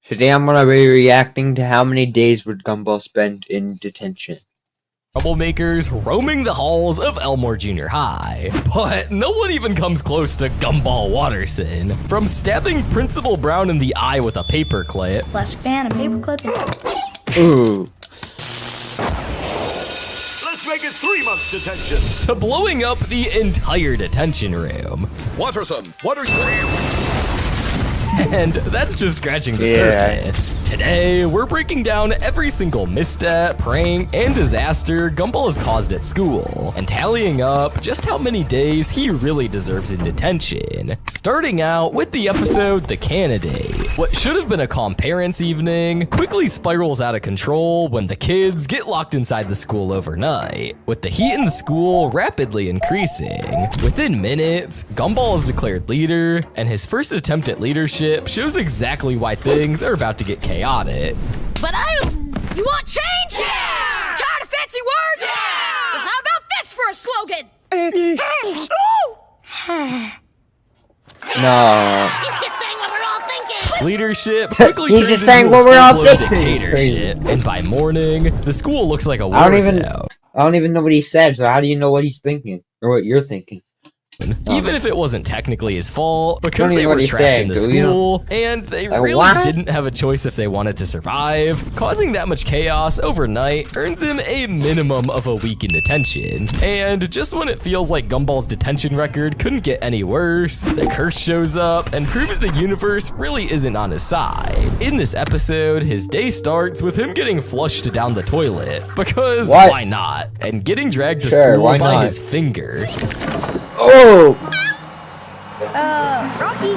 Today I'm gonna be reacting to how many days would Gumball spend in detention. Troublemakers roaming the halls of Elmore Junior High. But no one even comes close to Gumball Watterson. From stabbing Principal Brown in the eye with a paperclip. Plastic fan, a paperclip. Ooh. Let's make it 3 months detention. To blowing up the entire detention room. Watterson, what are you... And that's just scratching the surface. Today, we're breaking down every single misstep, prank, and disaster Gumball has caused at school, and tallying up just how many days he really deserves in detention. Starting out with the episode, The Candidate. What should have been a calm parents' evening quickly spirals out of control when the kids get locked inside the school overnight, with the heat in the school rapidly increasing. Within minutes, Gumball is declared leader, and his first attempt at leadership shows exactly why things are about to get chaotic. But you want change? Yeah! Tired of fancy words? Yeah! Well, how about this for a slogan? No. He's just saying what we're all thinking. Leadership quickly He's turns just into saying a what we're all full-blown thinking. dictatorship, and by morning, the school looks like a war zone. I don't even know what he said, so how do you know what he's thinking? Or what you're thinking? Even if it wasn't technically his fault, because they know what were he's trapped saying, in the do you? school, and they really what? didn't have a choice if they wanted to survive, causing that much chaos overnight earns him a minimum of a week in detention. And just when it feels like Gumball's detention record couldn't get any worse, the curse shows up and proves the universe really isn't on his side. In this episode, his day starts with him getting flushed down the toilet, because What? why not? And getting dragged to Sure, school why by not? his finger. Oh! Rocky.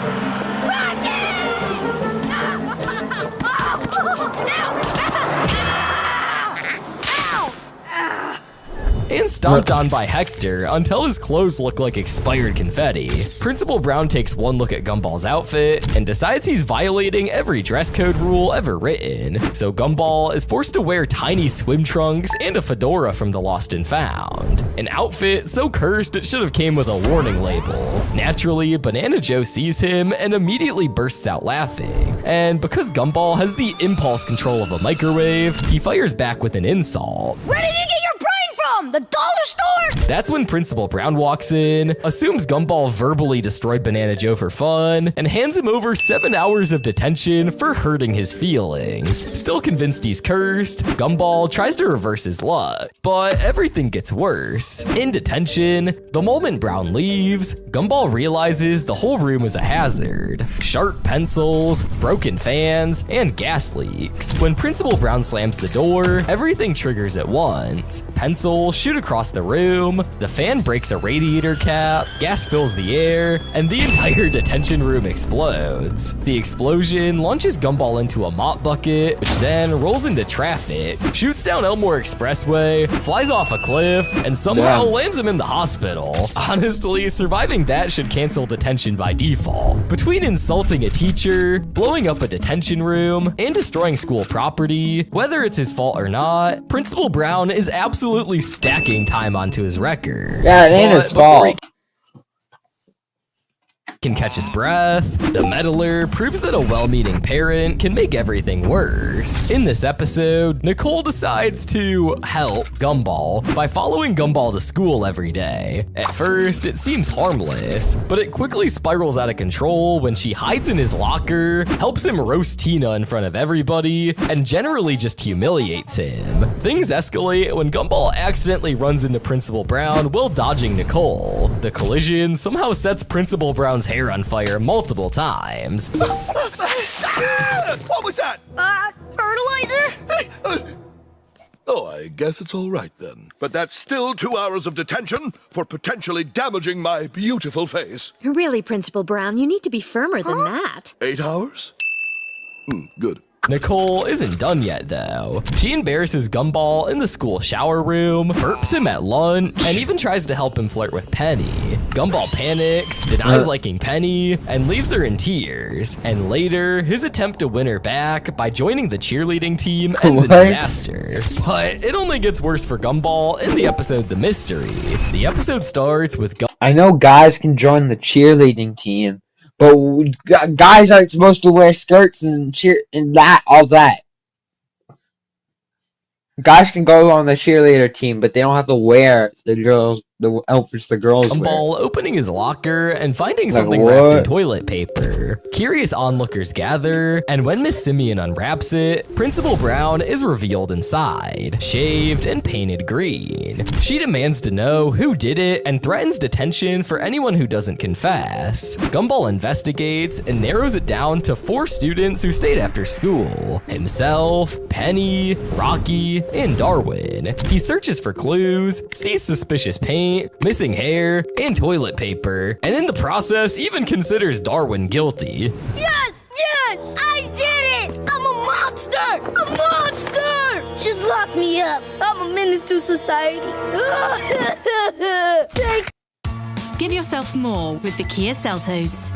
And stomped on by Hector until his clothes look like expired confetti. Principal Brown takes one look at Gumball's outfit and decides he's violating every dress code rule ever written. So Gumball is forced to wear tiny swim trunks and a fedora from the Lost and Found. An outfit so cursed it should have came with a warning label. Naturally, Banana Joe sees him and immediately bursts out laughing. And because Gumball has the impulse control of a microwave, he fires back with an insult. Where did you get your brain from? The dollar store? That's when Principal Brown walks in, assumes Gumball verbally destroyed Banana Joe for fun, and hands him over 7 hours of detention for hurting his feelings. Still convinced he's cursed, Gumball tries to reverse his luck, but everything gets worse. In detention, the moment Brown leaves, Gumball realizes the whole room is a hazard. Sharp pencils, broken fans, and gas leaks. When Principal Brown slams the door, everything triggers at once. Pencils shoot across the room, the fan breaks a radiator cap, gas fills the air, and the entire detention room explodes. The explosion launches Gumball into a mop bucket, which then rolls into traffic, shoots down Elmore Expressway, flies off a cliff, and somehow lands him in the hospital. Honestly, surviving that should cancel detention by default. Between insulting a teacher, blowing up a detention room, and destroying school property, whether it's his fault or not, Principal Brown is absolutely stacking time onto his record. Yeah, it ain't But his before fault. Can catch his breath, the meddler proves that a well-meaning parent can make everything worse. In this episode, Nicole decides to help Gumball by following Gumball to school every day. At first, it seems harmless, but it quickly spirals out of control when she hides in his locker, helps him roast Tina in front of everybody, and generally just humiliates him. Things escalate when Gumball accidentally runs into Principal Brown while dodging Nicole. The collision somehow sets Principal Brown's hair on fire multiple times. What was that? Fertilizer? Oh, I guess it's all right then. But that's still 2 hours of detention for potentially damaging my beautiful face. Really, Principal Brown, you need to be firmer than that. 8 hours? Good. Nicole isn't done yet, though. She embarrasses Gumball in the school shower room, burps him at lunch, and even tries to help him flirt with Penny. Gumball panics, denies liking Penny, and leaves her in tears. And later, his attempt to win her back by joining the cheerleading team ends in disaster. But it only gets worse for Gumball in the episode The Mystery. The episode starts with I know guys can join the cheerleading team, But guys aren't supposed to wear skirts and all that. Guys can go on the cheerleader team, but they don't have to wear the outfits the girls wear. Gumball opening his locker and finding something wrapped in toilet paper. Curious onlookers gather, and when Miss Simeon unwraps it, Principal Brown is revealed inside, shaved and painted green. She demands to know who did it and threatens detention for anyone who doesn't confess. Gumball investigates and narrows it down to 4 students who stayed after school: himself, Penny, Rocky, and Darwin. He searches for clues, sees suspicious paint, missing hair, and toilet paper, and in the process even considers Darwin guilty. Yes! Yes! I did it! I'm a monster! A monster! Just lock me up. I'm a menace to society. Give yourself more with the Kia Seltos.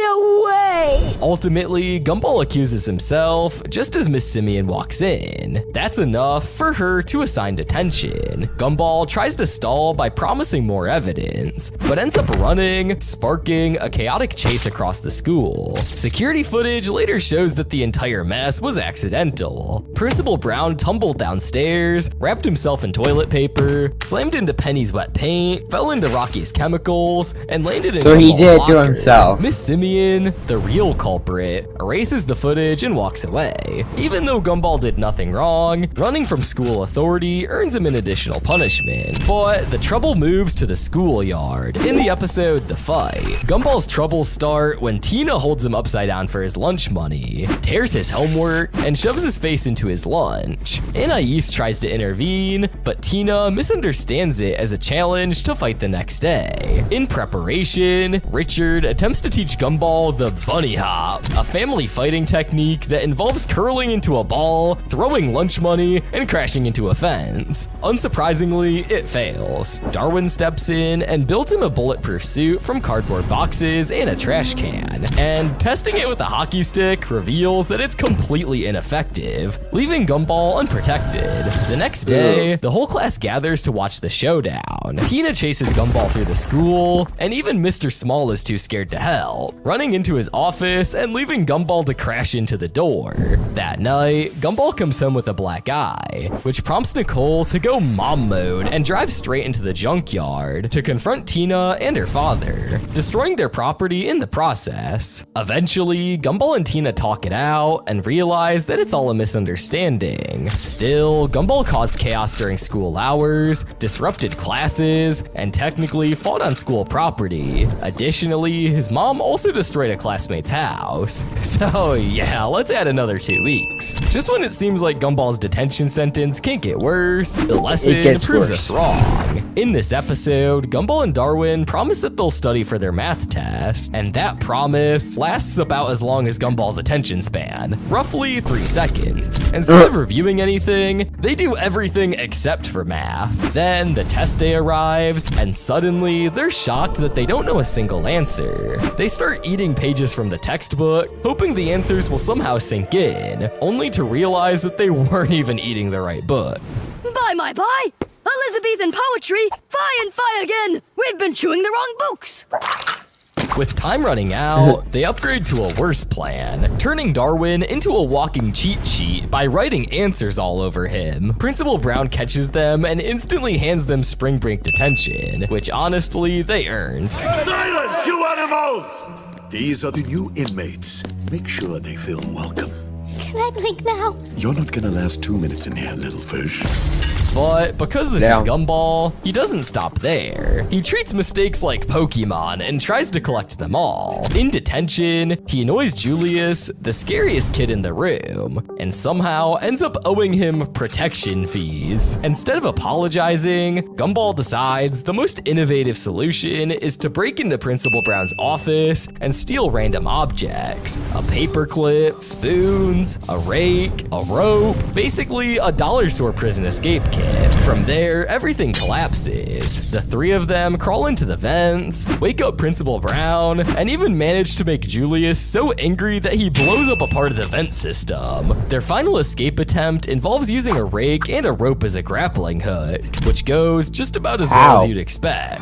Away! Ultimately, Gumball accuses himself just as Miss Simeon walks in. That's enough for her to assign detention. Gumball tries to stall by promising more evidence, but ends up running, sparking a chaotic chase across the school. Security footage later shows that the entire mess was accidental. Principal Brown tumbled downstairs, wrapped himself in toilet paper, slammed into Penny's wet paint, fell into Rocky's chemicals, and landed in So he Gumball's did it locker. to himself. Miss Simeon, the real culprit, erases the footage and walks away. Even though Gumball did nothing wrong, running from school authority earns him an additional punishment. But the trouble moves to the schoolyard. In the episode The Fight, Gumball's troubles start when Tina holds him upside down for his lunch money, tears his homework, and shoves his face into his lunch. Anais tries to intervene, but Tina misunderstands it as a challenge to fight the next day. In preparation, Richard attempts to teach Gumball the bunny hop, a family fighting technique that involves curling into a ball, throwing lunch money, and crashing into a fence. Unsurprisingly, it fails. Darwin steps in and builds him a bulletproof suit from cardboard boxes and a trash can, and testing it with a hockey stick reveals that it's completely ineffective, leaving Gumball unprotected. The next day, the whole class gathers to watch the showdown. Tina chases Gumball through the school, and even Mr. Small is too scared to help, running into his office and leaving Gumball to crash into the door. That night, Gumball comes home with a black eye, which prompts Nicole to go mom mode and drive straight into the junkyard to confront Tina and her father, destroying their property in the process. Eventually, Gumball and Tina talk it out and realize that it's all a misunderstanding. Still, Gumball caused chaos during school hours, disrupted classes, and technically fought on school property. Additionally, his mom also destroyed a classmate's house. So yeah, let's add another 2 weeks. Just when it seems like Gumball's detention sentence can't get worse, the lesson proves us wrong. In this episode, Gumball and Darwin promise that they'll study for their math test, and that promise lasts about as long as Gumball's attention span, roughly 3 seconds. Instead of reviewing anything, they do everything except for math. Then the test day arrives, and suddenly they're shocked that they don't know a single answer. They start eating pages from the textbook, hoping the answers will somehow sink in, only to realize that they weren't even eating the right book. Bye, my bye! Elizabethan poetry! Fie and fie again! We've been chewing the wrong books! With time running out, they upgrade to a worse plan, turning Darwin into a walking cheat sheet by writing answers all over him. Principal Brown catches them and instantly hands them spring break detention, which honestly, they earned. Silence, you animals! These are the new inmates. Make sure they feel welcome. Can I blink now? You're not gonna last 2 minutes in here, little fish. But because this is Gumball, he doesn't stop there. He treats mistakes like Pokemon and tries to collect them all. In detention, he annoys Julius, the scariest kid in the room, and somehow ends up owing him protection fees. Instead of apologizing, Gumball decides the most innovative solution is to break into Principal Brown's office and steal random objects: a paperclip, spoons, a rake, a rope, basically a dollar store prison escape kit. From there, everything collapses. The 3 of them crawl into the vents, wake up Principal Brown, and even manage to make Julius so angry that he blows up a part of the vent system. Their final escape attempt involves using a rake and a rope as a grappling hook, which goes just about as well as you'd expect.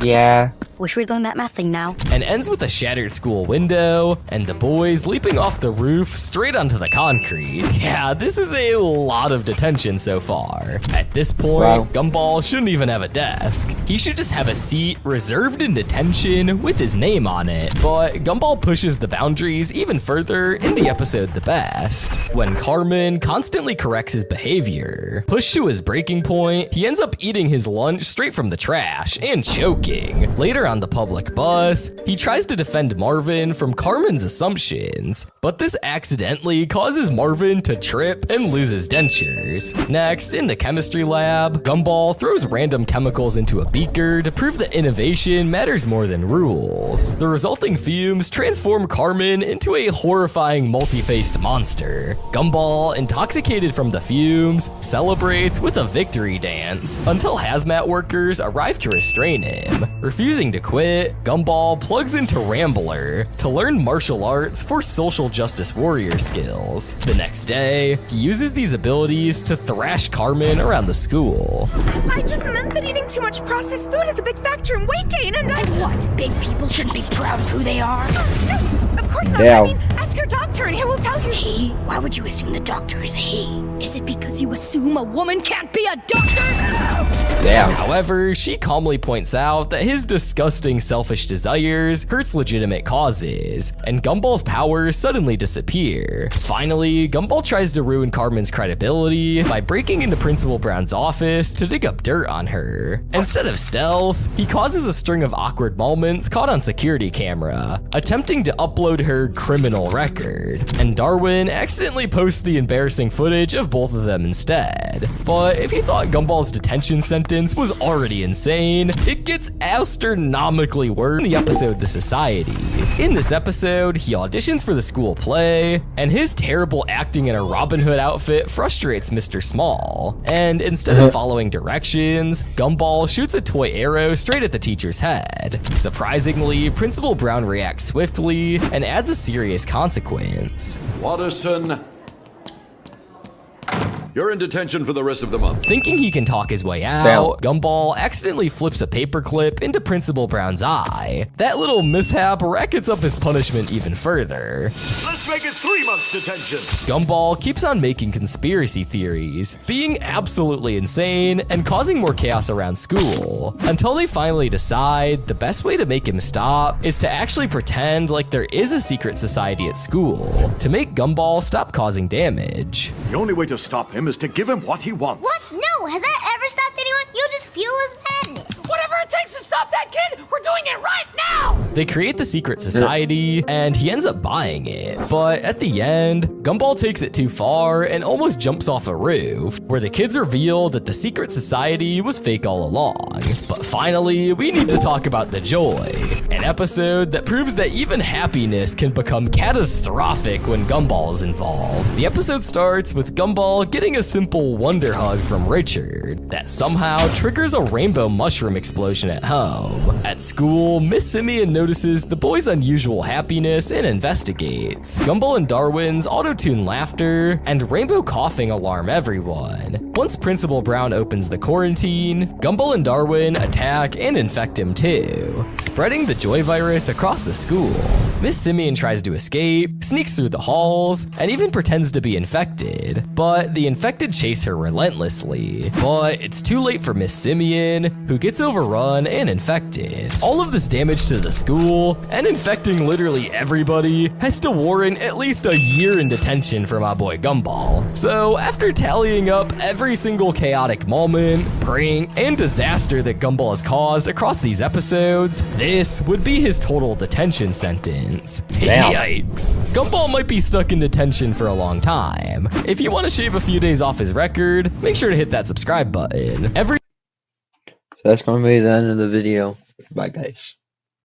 Yeah. Wish we'd learned that math thing now. And ends with a shattered school window and the boys leaping off the roof straight onto the concrete. Yeah, this is a lot of detention so far. At this point, Wow. Gumball shouldn't even have a desk. He should just have a seat reserved in detention with his name on it. But Gumball pushes the boundaries even further in the episode The Best, when Carmen constantly corrects his behavior. Pushed to his breaking point, he ends up eating his lunch straight from the trash and choking. Later on the public bus, he tries to defend Marvin from Carmen's assumptions, but this accidentally causes Marvin to trip and lose his dentures. Next, in the chemistry lab, Gumball throws random chemicals into a beaker to prove that innovation matters more than rules. The resulting fumes transform Carmen into a horrifying multi-faced monster. Gumball, intoxicated from the fumes, celebrates with a victory dance until hazmat workers arrive to restrain him. Refusing to quit, Gumball plugs into Rambler to learn martial arts for social justice warrior skills. The next day, he uses these abilities to thrash Carmen around the school. I just meant that eating too much processed food is a big factor in weight gain, and What? Big people shouldn't be proud of who they are? No, of course not. Yeah. I mean, ask your doctor and he will tell you. He? Why would you assume the doctor is a he? Is it because you assume a woman can't be a doctor? Damn. However, she calmly points out that his disgusting selfish desires hurts legitimate causes, and Gumball's powers suddenly disappear. Finally, Gumball tries to ruin Carmen's credibility by breaking into Principal Brown's office to dig up dirt on her. Instead of stealth, he causes a string of awkward moments caught on security camera, attempting to upload her criminal record, and Darwin accidentally posts the embarrassing footage of both of them instead. But if you thought Gumball's detention sentence was already insane, it gets astronomically worse in the episode The Society. In this episode, he auditions for the school play, and his terrible acting in a Robin Hood outfit frustrates Mr. Small. And instead of following directions, Gumball shoots a toy arrow straight at the teacher's head. Surprisingly, Principal Brown reacts swiftly and adds a serious consequence. Watterson, you're in detention for the rest of the month. Thinking he can talk his way out, Gumball accidentally flips a paperclip into Principal Brown's eye. That little mishap rackets up his punishment even further. Let's make it 3 months detention. Gumball keeps on making conspiracy theories, being absolutely insane and causing more chaos around school, until they finally decide the best way to make him stop is to actually pretend like there is a secret society at school to make Gumball stop causing damage. The only way to stop him is to give him what he wants. What? No, has that ever stopped anyone? You just fuel his madness. whatever it takes to stop that kid, we're doing it right now! They create the secret society, and he ends up buying it. But at the end, Gumball takes it too far and almost jumps off a roof, where the kids reveal that the secret society was fake all along. But finally, we need to talk about The Joy, an episode that proves that even happiness can become catastrophic when Gumball is involved. The episode starts with Gumball getting a simple wonder hug from Richard that somehow triggers a rainbow mushroom explosion at home. At school, Miss Simeon notices the boy's unusual happiness and investigates. Gumball and Darwin's auto-tune laughter and rainbow coughing alarm everyone. Once Principal Brown opens the quarantine, Gumball and Darwin attack and infect him too, spreading the Joy virus across the school. Miss Simeon tries to escape, sneaks through the halls, and even pretends to be infected, but the infected chase her relentlessly. But it's too late for Miss Simeon, who gets overrun and infected. All of this damage to the school, and infecting literally everybody, has to warrant at least a year in detention for my boy Gumball. So after tallying up every single chaotic moment, prank, and disaster that Gumball has caused across these episodes, this would be his total detention sentence. Damn. Yikes. Gumball might be stuck in detention for a long time. If you want to shave a few days off his record, make sure to hit that subscribe button. That's going to be the end of the video. Bye, guys.